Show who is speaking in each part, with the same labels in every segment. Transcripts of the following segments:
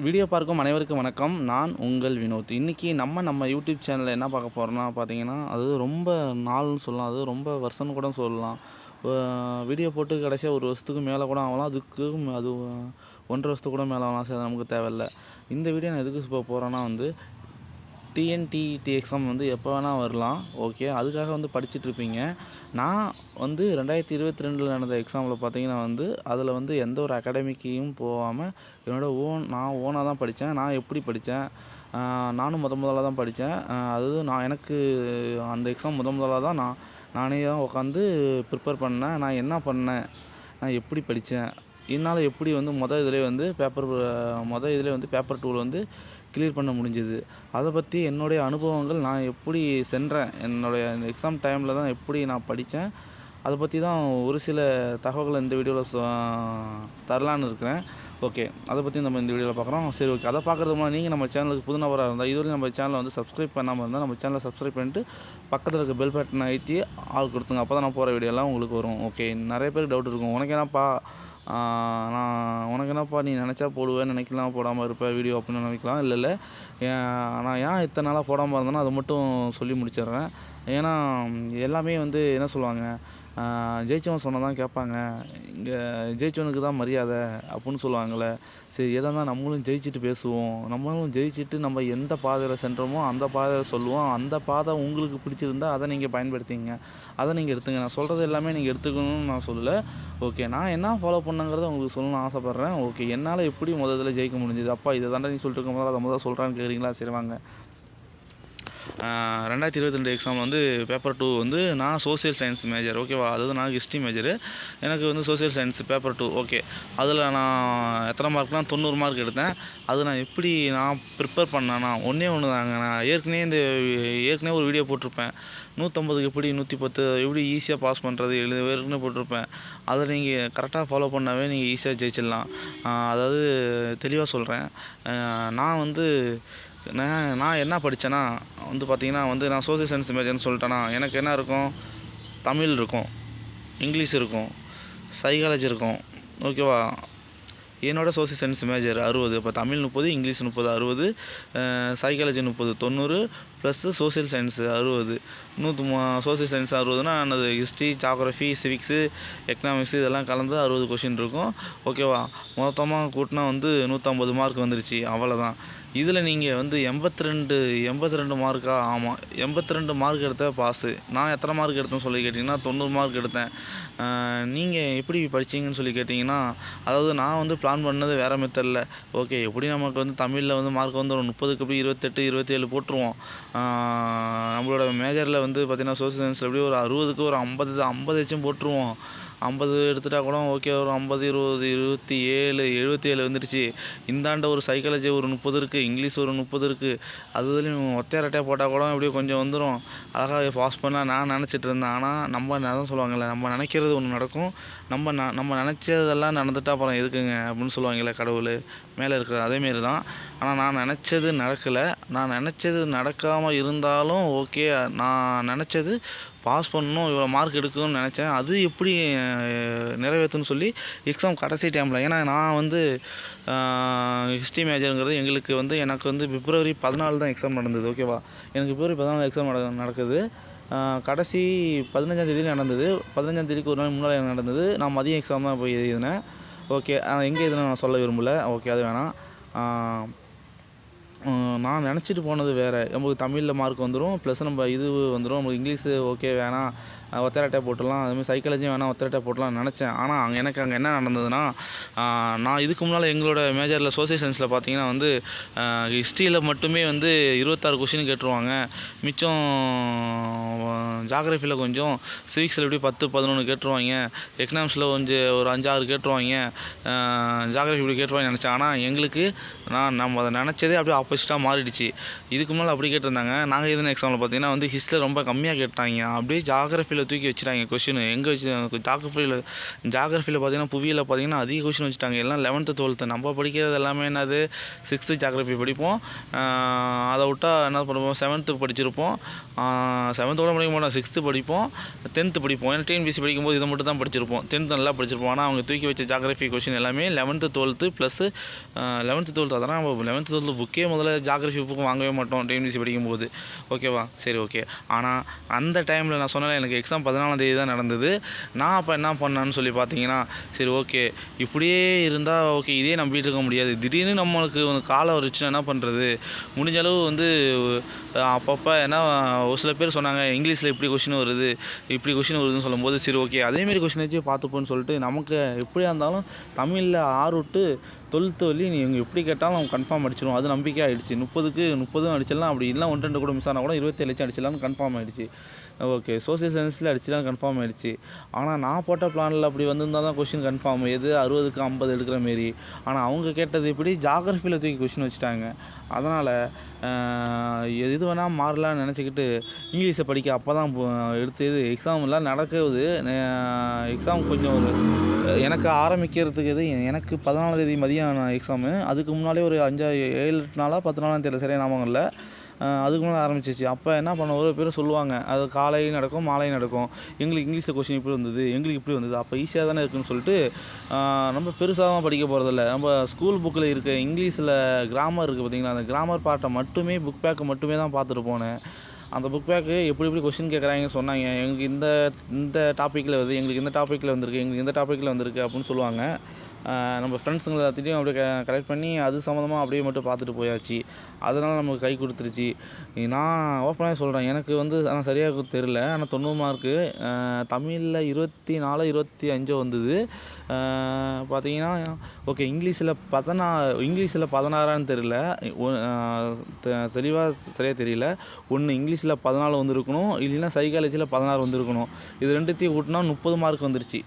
Speaker 1: Video பார்க்கும் அனைவருக்கும் வணக்கம். நான் உங்கள் வினோத். இன்றைக்கி நம்ம யூடியூப் சேனலில் என்ன பார்க்க போகிறோன்னா பார்த்தீங்கன்னா, அது ரொம்ப நாள்னு சொல்லலாம். அது ரொம்ப வருஷம்னு கூட சொல்லலாம். வீடியோ போட்டு கடைசியாக 1 வருஷத்துக்கு மேலே கூட ஆகலாம். அது 1.5 வருஷத்துக்கு கூட மேலே ஆகலாம். சரி, அது நமக்கு தேவையில்ல. இந்த வீடியோ நான் எதுக்கு போகிறேன்னா டிஎன்டிஇடி எக்ஸாம் எப்போ வேணால் வரலாம். ஓகே, அதுக்காக படிச்சுட்ருப்பீங்க. நான் 2022 நடந்த எக்ஸாமில் பார்த்தீங்கன்னா அதில் எந்த ஒரு அகாடமிக்கையும் போகாமல் நான் ஓனாக தான் படித்தேன். நான் எப்படி படித்தேன், நானும் முதலாக தான் படித்தேன். அதாவது எனக்கு அந்த எக்ஸாம் முதலாக தான் நானே தான் உட்காந்து ப்ரிப்பேர் பண்ணேன். நான் என்ன பண்ணேன், நான் எப்படி படித்தேன், என்னால் எப்படி இதிலே பேப்பர் 2 கிளியர் பண்ண முடிஞ்சுது, அதை பற்றி என்னுடைய அனுபவங்கள், நான் எப்படி சென்றேன், என்னுடைய இந்த எக்ஸாம் டைமில் தான் எப்படி நான் படித்தேன், அதை பற்றி தான் ஒரு சில தகவல்களை இந்த வீடியோவில் தரலான்னு இருக்கிறேன். ஓகே, அதை பற்றி நம்ம இந்த வீடியோவில் பார்க்குறோம். சரி, ஓகே. அதை பார்க்குறதுக்கு முன்னாடி நீங்கள் நம்ம சேனலுக்கு புது நபராக இருந்தால், இதுவரையும் நம்ம சேனலை சப்ஸ்கிரைப் பண்ணாமல் இருந்தால் நம்ம சேனலை சப்ஸ்கிரைப் பண்ணிட்டு பக்கத்தில் இருக்க பெல் பட்டனை அழுத்தி ஆள் கொடுத்துங்க. அப்போ தான் நான் போகிற வீடியோலாம் உங்களுக்கு வரும். ஓகே, நிறைய பேருக்கு டவுட் இருக்கும். உனக்கு என்னப்பா நீ நினச்சா போடுவேன், நினைக்கலாம் போடாமல் இருப்பேன் வீடியோ அப்படின்னு நினைக்கலாம். இல்லை, நான் ஏன் இத்தனை நாளாக போடாமல் இருந்தேன்னா அதை மட்டும் சொல்லி முடிச்சிடுறேன். ஏன்னா எல்லாமே என்ன சொல்லுவாங்க, ஜெயிச்சவன் சொன்னதான் கேட்பாங்க, இங்கே ஜெயிச்சவனுக்கு தான் மரியாதை அப்படின்னு சொல்லுவாங்கள்ல. சரி, எதாக இருந்தால் நம்மளும் ஜெயிச்சுட்டு பேசுவோம். நம்மளும் ஜெயிச்சுட்டு நம்ம எந்த பாதையில் சென்றோமோ அந்த பாதையில் சொல்லுவோம். அந்த பாதை உங்களுக்கு பிடிச்சிருந்தா அதை நீங்கள் பயன்படுத்திங்க, அதை நீங்கள் எடுத்துங்க. நான் சொல்கிறது எல்லாமே நீங்கள் எடுத்துக்கணும்னு நான் சொல்லலை. ஓகே, நான் என்ன ஃபாலோ பண்ணங்கிறத உங்களுக்கு சொல்லணும்னு ஆசைப்பட்றேன். ஓகே, என்னால் எப்படி முதல்ல ஜெயிக்க முடிஞ்சுது, அப்பா இதை தாண்டா நீ சொல்லிட்டு இருக்கும்போது அதை முதல்ல சொல்கிறான்னு கேட்குறீங்களா? சரி வாங்க. 2022 எக்ஸாம் பேப்பர் 2 நான் சோசியல் சயின்ஸ் மேஜர். ஓகேவா, அதாவது நான் ஹிஸ்ட்ரி மேஜரு. எனக்கு சோசியல் சயின்ஸ் பேப்பர் 2. ஓகே, அதில் நான் எத்தனை மார்க்னா 90 மார்க் எடுத்தேன். அது நான் எப்படி ப்ரிப்பேர் பண்ணேன்னா ஒன்றே தாங்க. நான் ஏற்கனவே ஒரு வீடியோ போட்டிருப்பேன், 150க்கு எப்படி 110 எப்படி ஈஸியாக பாஸ் பண்ணுறது ஏற்கனவே போட்டிருப்பேன். அதை நீங்கள் கரெக்டாக ஃபாலோ பண்ணாவே நீங்கள் ஈஸியாக ஜெயிச்சிடலாம். அதாவது தெளிவாக சொல்கிறேன். நான் என்ன படித்தேன்னா பார்த்தீங்கன்னா நான் சோசியல் சயின்ஸ் மேஜர்னு சொல்லிட்டேன்னா எனக்கு என்ன இருக்கும், தமிழ் இருக்கும், இங்கிலீஷ் இருக்கும், சைக்காலஜி இருக்கும். ஓகேவா, என்னோட சோசியல் சயின்ஸ் மேஜர் 60. இப்போ Tamil 30, English 30, 60, psychology 30, 90 plus social science 60. Social science 60னா என்னது, ஹிஸ்ட்ரி, ஜாகிரஃபி, சிவிக்ஸு, எக்கனாமிக்ஸு இதெல்லாம் கலந்து 60 கொஷின் இருக்கும். ஓகேவா, மொத்தமாக கூட்டினா 150 மார்க் வந்துருச்சு. அவ்வளோதான். இதில் நீங்கள் 82 மார்க்கா? ஆமாம், 82 மார்க் எடுத்த பாஸு. நான் எத்தனை மார்க் எடுத்தேன்னு சொல்லி கேட்டிங்கன்னா 90 மார்க் எடுத்தேன். நீங்கள் எப்படி படித்தீங்கன்னு சொல்லி கேட்டிங்கன்னா, அதாவது நான் பிளான் பண்ணது வேறு மெத்தடில். ஓகே, எப்படி நமக்கு தமிழில் மார்க் ஒரு 30க்கு எப்படி 28, 27 போட்டுருவோம். நம்மளோட மேஜரில் பார்த்திங்கன்னா சோசியல் சயின்ஸில் எப்படி ஒரு 60க்கு ஒரு 50 போட்டுருவோம். 50 எடுத்துட்டா கூட ஓகே, ஒரு 50, 20, 27, 77 வந்துடுச்சு. இந்தாண்ட ஒரு சைக்காலஜி ஒரு 30 இருக்குது, இங்கிலீஷ் ஒரு 30 இருக்குது. அதுலேயும் ஒத்தையரட்டையாக போட்டால் கூட எப்படியோ கொஞ்சம் வந்துடும். அழகாக பாஸ் பண்ணால் நான் நினச்சிட்டு இருந்தேன். ஆனால் அதான் சொல்லுவாங்கள்ல, நம்ம நினைக்கிறது ஒன்று நடக்கும், நம்ம நினச்சதெல்லாம் நடந்துட்டால் அப்புறம் எதுக்குங்க அப்படின்னு சொல்லுவாங்கள்ல கடவுள் மேலே இருக்கிற. அதேமாரி தான். ஆனால் நான் நினச்சது நடக்கலை. நான் நினச்சது நடக்காமல் இருந்தாலும் ஓகே, நான் நினச்சது பாஸ் பண்ணணும், இவ்வளோ மார்க் எடுக்கணும்னு நினச்சேன். அது எப்படி நிறைவேற்றுன்னு சொல்லி எக்ஸாம் கடைசி டைமில், ஏன்னா நான் ஹிஸ்ட்ரி மேஜருங்கிறது எங்களுக்கு எனக்கு பிப்ரவரி 14 தான் எக்ஸாம் நடந்தது. ஓகேவா, எனக்கு பிப்ரவரி 14 எக்ஸாம் நடக்குது. கடைசி 15ஆம் தேதி நடந்தது. 15ஆம் தேதிக்கு ஒரு நாள் முன்னாள் நடந்தது. நான் மதியம் எக்ஸாம் தான் போய் எழுதினேன். ஓகே, எங்கே எழுதினேன் நான் சொல்ல விரும்பலை. ஓகே, அது வேணாம். நான் நினச்சிட்டு போனது வேறு. நமக்கு தமிழில் மார்க் வந்துடும், ப்ளஸ் நம்ம வந்துடும், நமக்கு இங்கிலீஷு ஓகே வேணாம், ஒத்தரட்டை போட்டுடலாம், அதுமாதிரி சைக்காலஜியும் வேணாம், ஒத்தரட்டை போட்டலாம்னு நினச்சேன். ஆனால் எனக்கு அங்கே என்ன நடந்ததுன்னா, நான் இதுக்கு முன்னால் எங்களோட மேஜரில் சோசியல் சயின்ஸில் பார்த்தீங்கன்னா ஹிஸ்ட்ரியில் மட்டுமே 26 கொஷின் கேட்டுருவாங்க. மிச்சம் ஜாகிரஃபியில் கொஞ்சம், சிவிக்ஸில் எப்படி 10, 11 கேட்டுருவாங்க, எக்கனாமிக்ஸில் கொஞ்சம் ஒரு 5, 6 கேட்டுருவாங்க, ஜாகிரஃபி இப்படி கேட்டுருவாங்க நினச்சேன். ஆனால் எங்களுக்கு நம்ம அதை நினச்சதே அப்படியே ஆப்போசிட்டாக மாறிடுச்சு. இதுக்கு முன்னால் அப்படி கேட்டிருந்தாங்க. நாங்கள் எதுனா எக்ஸாமில் பார்த்தீங்கன்னா ஹிஸ்ட்ரியில் ரொம்ப கம்மியாக கேட்டாங்க. அப்படியே ஜாகிரஃபியில் ஜாகிரஃபியில் தூக்கி வச்சுட்டாங்க கொஷின். எங்கே வச்சு ஜாகிரஃபியில் பார்த்தீங்கன்னா புவியியலில் பார்த்தீங்கன்னா அதிக கொஷின் வச்சுட்டாங்க. எல்லாம் 11th 12th. நம்ம படிக்கிறது எல்லாமே என்னது 6th ஜாகிரஃபி படிப்போம். அதை விட்டால் என்ன பண்ணுவோம் 7th படிச்சிருப்போம். 7th கூட படிக்க மாட்டோம், 6th படிப்போம், 10th படிப்போம். ஏன்னா டிஎன்பிசி படிக்கும்போது இதை மட்டும் தான் படிச்சிருப்போம். 10th நல்லா படிச்சிருப்போம். ஆனால் அவங்க தூக்கி வச்ச ஜாகிரஃபி கொஷின் எல்லாமே 11th 12th plus 11th 12th. அதனால் நம்ம 11th 12th புக்கே முதல்ல ஜாகிரஃபி புக்கு வாங்கவே மாட்டோம் டிஎன்பிசி படிக்கும்போது. ஓகேவா? சரி, ஓகே. ஆனால் அந்த டைமில் நான் சொன்னேன் எனக்கு எக்ஸாம் 14ஆம் தேதி தான் நடந்தது. நான் அப்போ என்ன பண்ணேன்னு சொல்லி பார்த்தீங்கன்னா, சரி ஓகே இப்படியே இருந்தால் ஓகே இதே நம்பிட்டு இருக்க முடியாது. திடீர்னு நம்மளுக்கு காலம் வந்துச்சுன்னா என்ன பண்ணுறது? முடிஞ்ச அளவு அப்பப்போ ஏன்னா ஒரு சில பேர் சொன்னாங்க இங்கிலீஷில் இப்படி கொஷின் வருது இப்படி கொஷின் வருதுன்னு சொல்லும்போது சரி ஓகே அதேமாரி கொஷின் வச்சு பார்த்துப்போன்னு சொல்லிட்டு நமக்கு எப்படியா இருந்தாலும் தமிழில் 6 to 12th வரையும் நீங்கள் எப்படி கேட்டாலும் நம்ம கன்ஃபார்ம் அடிச்சிடும். அது நம்பிக்கை ஆகிடுச்சு. 30ம் அடிச்சிடலாம். அப்படி இல்லை 1-2 கூட மிஸ் ஆனால் கூட 27 அடிச்சிடலாம்னு கன்ஃபார்ம் ஆகிடுச்சு. ஓகே சோசியல் சயின்ஸில் அடிச்சிடலாம் கன்ஃபார்ம் ஆகிடுச்சு. ஆனால் நான் போட்ட பிளானில் அப்படி வந்திருந்தால் தான் கொஷின் கன்ஃபார்ம். எது 60க்கு 50 எடுக்கிற மாரி. ஆனால் அவங்க கேட்டது இப்படி ஜாகிரஃபியில் தூக்கி கொஷின் வச்சுட்டாங்க. அதனால் எது வேணால் மாறலான்னு நினச்சிக்கிட்டு இங்கிலீஷை படிக்க அப்போ தான் எடுத்து எக்ஸாம்லாம் நடக்குது. எக்ஸாம் கொஞ்சம் எனக்கு ஆரம்பிக்கிறதுக்கு எனக்கு 14ஆம் தேதி மதியம் எக்ஸாமு. அதுக்கு முன்னாலே ஒரு 5-7 நாளாக 10 நாளாக தெரியல, சரியாக ஞாபகம் இல்லை. அதுக்கு முன்னாடி ஆரம்பிச்சிச்சு. அப்போ என்ன பண்ண ஒரு பேர் சொல்லுவாங்க அது காலையும் நடக்கும் மாலையும் நடக்கும். எங்களுக்கு இங்கிலீஷில் கொஷின் இப்படி வந்தது, எங்களுக்கு இப்படி வந்தது. அப்போ ஈஸியாக தானே இருக்குதுன்னு சொல்லிட்டு நம்ம பெருசாக படிக்க போகிறதில்ல. நம்ம ஸ்கூல் புக்கில் இருக்க இங்கிலீஷில் கிராமர் இருக்குது பார்த்திங்களா, அந்த கிராமர் பார்ட்டை மட்டுமே புக் பேக்கை மட்டுமே தான் பார்த்துட்டு போனேன். அந்த புக் பேக்கு எப்படி கொஷின் கேட்குறாங்கன்னு சொன்னாங்க. எங்களுக்கு இந்த டாப்பிக்கில் வருது, எங்களுக்கு இந்த டாப்பிக்கில் வந்திருக்கு, எங்களுக்கு இந்த டாப்பிக்கில் வந்திருக்கு அப்படின்னு சொல்லுவாங்க. நம்ம ஃப்ரெண்ட்ஸுங்களை எல்லாத்தையும் அப்படியே கலெக்ட் பண்ணி அது சம்மந்தமாக அப்படியே மட்டும் பார்த்துட்டு போயாச்சு. அதனால் நமக்கு கை கொடுத்துருச்சு. நான் ஓப்பனாக சொல்கிறேன் எனக்கு ஆனால் சரியாக தெரில. ஆனால் 90 மார்க்கு. தமிழில் 24 25 வந்தது. பார்த்தீங்கன்னா ஓகே இங்கிலீஷில் 16ஆன்னு தெரில, தெளிவாக சரியாக தெரியல. ஒன்று இங்கிலீஷில் 14 வந்திருக்கணும், இல்லைன்னா சைக்காலஜியில் 16 வந்திருக்கணும். இது ரெண்டுத்தையும் கூட்டினா 30 மார்க் வந்துருச்சு.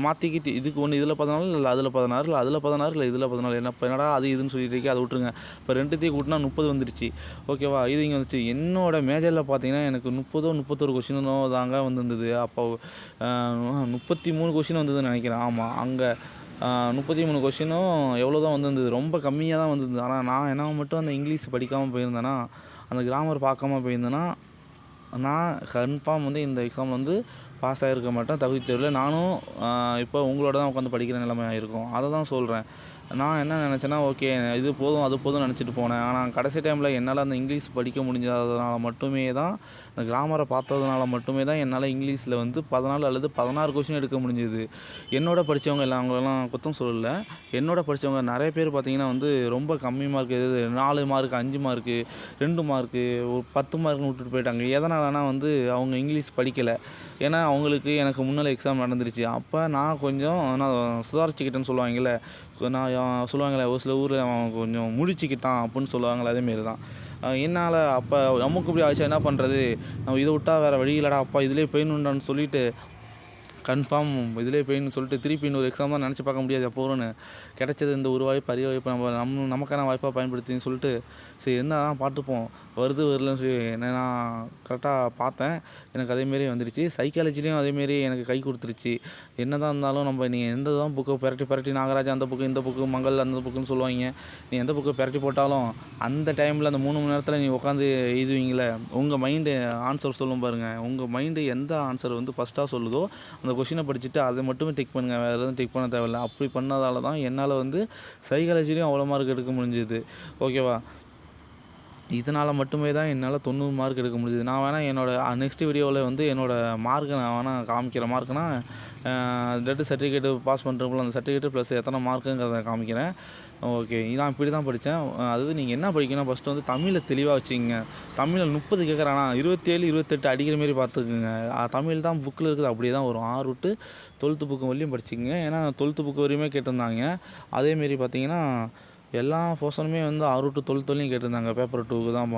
Speaker 1: மாற்றிக்கிட்டு இதுக்கு ஒன்று இதில் 14 இல்லை அதில் 16 இல்லை அதில் 16 இல்லை இதில் 14 என்னடா அது இதுன்னு சொல்லிட்டு இருக்கே, அதை விட்டுருங்க. இப்போ ரெண்டுத்தையும் கூட்டினா 30 வந்துருச்சு. ஓகேவா? இது இங்கே வந்துச்சு. என்னோடய மேஜரில் பார்த்தீங்கன்னா எனக்கு 31 கொஷினோ தாங்க வந்திருந்தது. அப்போ 33 கொஷின் வந்ததுன்னு நினைக்கிறேன். ஆமாம், அங்கே 33 கொஷினும் எவ்வளோ தான் வந்திருந்தது, ரொம்ப கம்மியாக தான் வந்திருந்தது. ஆனால் நான் என்ன மட்டும் அந்த இங்கிலீஷ் படிக்காமல் போயிருந்தேன்னா, அந்த கிராமர் பார்க்காம போயிருந்தேன்னா நான் கன்ஃபார்ம் இந்த எக்ஸாம் பாஸ் ஆகிருக்க மாட்டேன். தகுதி தேர்வில் நானும் இப்போ உங்களோட தான் உட்காந்து படிக்கிற நிலைமை ஆகிருக்கும். அதை தான் சொல்கிறேன். நான் என்ன நினச்சேன்னா ஓகே இது போதும் அது போதும் நினச்சிட்டு போனேன். ஆனால் கடைசி டைமில் என்னால் அந்த இங்கிலீஷ் படிக்க முடிஞ்சதுனால மட்டுமே தான், அந்த கிராமரை பார்த்ததுனால மட்டுமே தான் என்னால் இங்கிலீஷில் 14 அல்லது 16 கொஷின் எடுக்க முடிஞ்சுது. என்னோட படித்தவங்க எல்லாம் அவங்களெல்லாம் குத்தம் சொல்லலை. என்னோட படித்தவங்க நிறைய பேர் பார்த்திங்கன்னா ரொம்ப கம்மி மார்க், 4 மார்க் 5 மார்க்கு 2 மார்க்கு ஒரு 10 மார்க்னு விட்டுட்டு போயிட்டாங்க. எதனாலனா அவங்க இங்கிலீஷ் படிக்கலை. ஏன்னா அவங்களுக்கு எனக்கு முன்னால் எக்ஸாம் நடந்துருச்சு. அப்போ நான் கொஞ்சம் சுதாரிச்சுக்கிட்டேன்னு சொல்லுவாங்கள்ல, சொல்லுவாங்களே ஒரு சில ஊரில் அவன் கொஞ்சம் முடிச்சுக்கிட்டான் அப்படின்னு சொல்லுவாங்களே, அதேமாரி தான் என்னால். அப்போ நமக்கு இப்படி ஆயிடுச்சா என்ன பண்ணுறது, நம்ம இதை விட்டால் வேறு வழி இல்லைடா, அப்பா இதிலே போயிடணுண்டான்னு சொல்லிட்டு கன்ஃபார்ம் இதிலே போயின்னு சொல்லிட்டு திருப்பி இன்னொரு எக்ஸாம் தான் நினச்சி பார்க்க முடியாது. எப்போன்னு கிடைச்சது இந்த ஒரு வாய்ப்பு அரிய வாய்ப்பு நமக்கான வாய்ப்பாக பயன்படுத்தின்னு சொல்லிட்டு சரி என்ன பார்த்துப்போம் வருது வரலன்னு சொல்லி நான் கரெக்டாக பார்த்தேன். எனக்கு அதேமாரி வந்துடுச்சு. சைக்காலஜிலையும் அதேமாரி எனக்கு கை கொடுத்துருச்சு. என்ன தான் இருந்தாலும் நீங்கள் எந்த தான் புக்கை பெரட்டி நாகராஜா அந்த புக்கு இந்த புக்கு மங்கள் அந்த புக்குன்னு சொல்லுவாங்க. நீ எந்த புக்கை பெரட்டி போட்டாலும் அந்த டைமில் அந்த 3 மணி நேரத்தில் நீ உட்காந்து எழுதுவீங்களே, உங்கள் மைண்டு ஆன்சர் சொல்லும் பாருங்கள். உங்கள் மைண்டு எந்த ஆன்சர் ஃபஸ்ட்டாக சொல்லுதோ அந்த கொஷினை படிச்சுட்டு அதை மட்டுமே டிக் பண்ணுங்கள், வேறு எதுவும் டிக் பண்ண தேவையில்லை. அப்படி பண்ணதால தான் என்னால் சைக்காலஜிலையும் அவ்வளோ மார்க் எடுக்க முடிஞ்சுது. ஓகேவா? இதனால் மட்டுமே தான் என்னால் 90 மார்க் எடுக்க முடிஞ்சுது. நான் வேணால் என்னோடய நெக்ஸ்ட் வீடியோவில் என்னோடய மார்க்கை நான் வேணால் காமிக்கிற மார்க்குனா டெட்டு சர்டிஃபிகேட்டு பாஸ் பண்ணுறப்பல அந்த சர்டிஃபிகேட்டு ப்ளஸ் எத்தனை மார்க்குங்கிறத காமிக்கிறேன். ஓகே நான் இப்படி தான் படித்தேன். அதாவது நீங்கள் என்ன படிக்கணும் ஃபஸ்ட்டு தமிழில் தெளிவாக வச்சுக்கோங்க. தமிழில் 30 கேட்குறானா 27 28 அடிக்கிற மாரி பார்த்துக்குங்க. தமிழ் தான் புக்கில் இருக்குது அப்படியே தான் வரும். 6 to 12th புக்கு வரையும் படிச்சுக்கோங்க. ஏன்னா 12th புக்கு வரையுமே கேட்டிருந்தாங்க. அதேமாரி பார்த்தீங்கன்னா எல்லா போர்ஷனுமே 6 to 12th வரையும் கேட்டிருந்தாங்க. பேப்பர் 2க்கு தான்.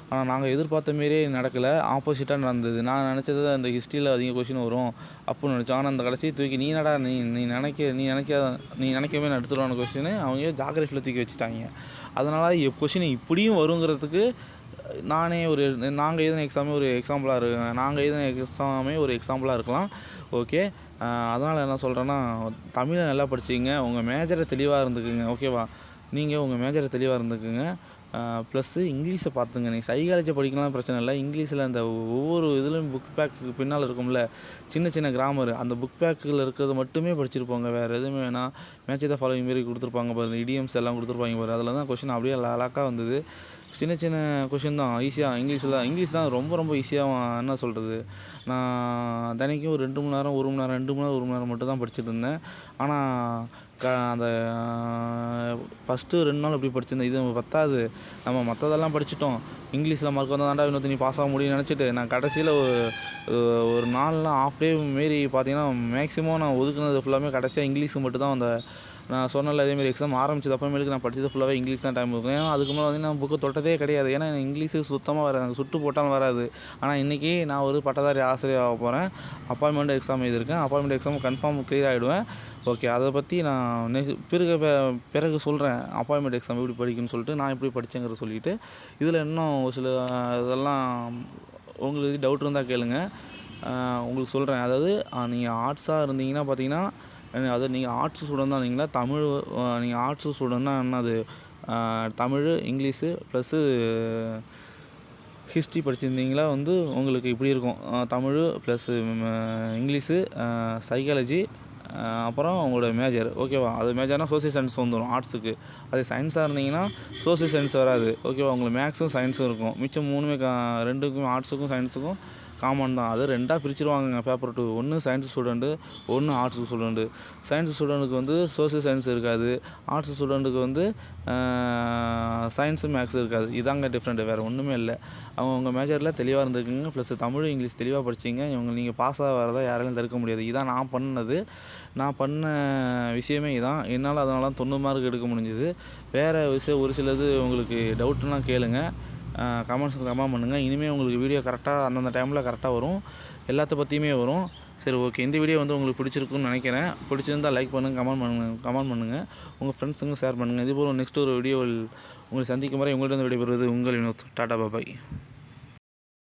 Speaker 1: ஆனால் நாங்கள் எதிர்பார்த்த மாரியே நடக்கலை, ஆப்போசிட்டாக நடந்தது. நான் நினச்சது அந்த ஹிஸ்ட்ரியில் அதிக கொஷின் வரும் அப்படின்னு நினச்சேன். ஆனால் அந்த கடைசி தூக்கி நீ நினைக்கவே நான் எடுத்துருவான கொஷின் அவங்க ஜாகிரஃபியில் தூக்கி வச்சுட்டாங்க. அதனால் கொஷின் இப்படியும் வருங்கிறதுக்கு நாங்கள் எழுதின எக்ஸாமே ஒரு எக்ஸாம்பிளாக இருக்குங்க. நாங்கள் எழுதின எக்ஸாமே ஒரு எக்ஸாம்பிளாக இருக்கலாம். ஓகே. அதனால் என்ன சொல்கிறேன்னா, தமிழை நல்லா படிச்சிங்க. உங்கள் மேஜரை தெளிவாக இருந்துக்குங்க. ஓகேவா? நீங்கள் உங்கள் மேஜரை தெளிவாக இருந்துக்குங்க. ப்ளஸ்ஸு இங்கிலீஷை பார்த்துங்க. நீங்கள் சைக்காலஜி படிக்கலாம் பிரச்சனை இல்லை. இங்கிலீஷில் அந்த ஒவ்வொரு இதுலேயும் புக் பேக்கு பின்னால் இருக்கும்ல சின்ன சின்ன கிராமர், அந்த புக் பேக்கில் இருக்கிறது மட்டுமே படிச்சிருப்போங்க. வேறு எதுவுமே வேணாம். மேட்ச் த ஃபாலோவிங் மாரி கொடுத்துருப்பாங்க பாரு, இடியம்ஸ் எல்லாம் கொடுத்துருப்பாங்க பாரு. அதில் தான் கொஷின் அப்படியே அழகாக வந்தது. சின்ன சின்ன கொஷின் தான் ஈஸியாக. இங்கிலீஷ் தான் ரொம்ப ரொம்ப ஈஸியாக. என்ன சொல்கிறது, நான் தினைக்கும் ஒரு 2 மணி நேரம் 1 மணி நேரம் 2 மணி நேரம் 1 மணி நேரம் மட்டும் தான் படிச்சுட்டு இருந்தேன். ஆனால் அந்த ஃபஸ்ட்டு 2 நாள் இப்படி படிச்சிருந்தேன். இது பத்தாது, நம்ம மற்றதெல்லாம் படிச்சிட்டோம், இங்கிலீஷில் மார்க் வந்தால் தாண்டா இன்னொருத்த நீ பாஸ் ஆக முடியும்னு நினச்சிட்டு நான் கடைசியில் ஒரு நாள்லாம் ஆஃப் டே மாரி பார்த்தீங்கன்னா மேக்ஸிமம் நான் ஒதுக்குனது ஃபுல்லாமே கடைசியாக இங்கிலீஷ் மட்டும் தான். அந்த நான் சொன்னல அதேமாரி எக்ஸாம் ஆரம்பிச்சது அப்புறமேலுக்கு நான் படித்தது ஃபுல்லாகவே இங்கிலீஷ் தான் டைம் இருக்கும். ஏன்னா அதுக்கு மேலே வந்து நான் புக்கு தொட்டதே கிடையாது. ஏன்னா இங்கிலீஷு சுத்தமாக வராது, எனக்கு சுட்டு போட்டாலும் வராது. ஆனால் இன்றைக்கி நான் ஒரு பட்டதாரி ஆசிரியர் ஆக போகிறேன். அப்பாயின்மெண்ட் எக்ஸாம் எழுதியிருக்கேன். அப்பாயின்மெண்ட் எக்ஸாம் கன்ஃபார்ம் கிளியர் ஆகிடுவேன். ஓகே. அதை பற்றி நான் பிறகு சொல்கிறேன். அப்பாயின்மெண்ட் எக்ஸாம் எப்படி படிக்கணும்னு சொல்லிட்டு நான் எப்படி படித்தேங்கிறத சொல்லிவிட்டு, இதில் இன்னும் ஒரு சில இதெல்லாம் உங்களுக்கு டவுட் இருந்தால் கேளுங்க, உங்களுக்கு சொல்கிறேன். அதாவது நீங்கள் ஆர்ட்ஸாக இருந்தீங்கன்னா பார்த்தீங்கன்னா, அதாவது நீங்கள் ஆர்ட்ஸ் ஸ்டூடெண்ட் தான் இருந்தீங்களா, நீங்கள் ஆர்ட்ஸ் ஸ்டூடெண்ட்னா என்னது, தமிழ் இங்கிலீஷு ப்ளஸ்ஸு ஹிஸ்ட்ரி படிச்சிருந்தீங்களா வந்து உங்களுக்கு இப்படி இருக்கும். தமிழ் ப்ளஸ்ஸு இங்கிலீஷு, சைக்காலஜி, அப்புறம் உங்களோட மேஜர். ஓகேவா? அது மேஜர்னால் சோசியல் சயின்ஸ் வந்துடும் ஆர்ட்ஸுக்கு. அதே சயின்ஸாக இருந்தீங்கன்னா சோசியல் சயின்ஸ் வராது. ஓகேவா? உங்களுக்கு மேக்ஸும் சயின்ஸும் இருக்கும். மிச்சம் 3மே ரெண்டுக்கும் ஆர்ட்ஸுக்கும் சயின்ஸுக்கும் காமன் தான். அது 2ஆக பிரிச்சுருவாங்கங்க பேப்பர் 2. ஒன்று சயின்ஸ் ஸ்டூடெண்ட்டு, ஒன்று ஆர்ட்ஸ் ஸ்டூடெண்ட்டு. சயின்ஸ் ஸ்டூடெண்ட்டுக்கு வந்து சோசியல் சயின்ஸ் இருக்காது, ஆர்ட்ஸ் ஸ்டூடெண்ட்டுக்கு வந்து சயின்ஸு மேக்ஸ் இருக்காது. இதாங்க டிஃப்ரெண்ட்டு, வேறு ஒன்றுமே இல்லை. அவங்க மேஜரில் தெளிவாக இருந்துக்குங்க. ப்ளஸ் தமிழ் இங்கிலீஷ் தெளிவாக படிச்சிங்க. நீங்கள் பாஸ் ஆகிறதா யாராலையும் தடுக்க முடியாது. இதான் நான் பண்ணது. நான் பண்ண விஷயமே இதான். என்னால் அதனால 90 மார்க் எடுக்க முடிஞ்சுது. வேறு விஷயம் ஒரு சிலது உங்களுக்கு டவுட்னால் கேளுங்க, கமெண்ட்ஸுக்கு கமெண்ட் பண்ணுங்கள். இனிமேல் உங்களுக்கு வீடியோ கரெக்டாக அந்தந்த டைமில் கரெக்டாக வரும், எல்லாத்த பற்றியுமே வரும். சரி, ஓகே. இந்த வீடியோ வந்து உங்களுக்கு பிடிச்சிருக்குன்னு நினைக்கிறேன். பிடிச்சிருந்தால் லைக் பண்ணுங்கள், கமெண்ட் பண்ணுங்கள், உங்கள் ஃப்ரெண்ட்ஸுங்க ஷேர் பண்ணுங்கள். இதுபோல் நெக்ஸ்ட் ஒரு வீடியோவில் உங்களை சந்திக்கும் வரை உங்கள்கிட்ட விடைபெறுவது உங்கள் வினோத். டாடா பாய்.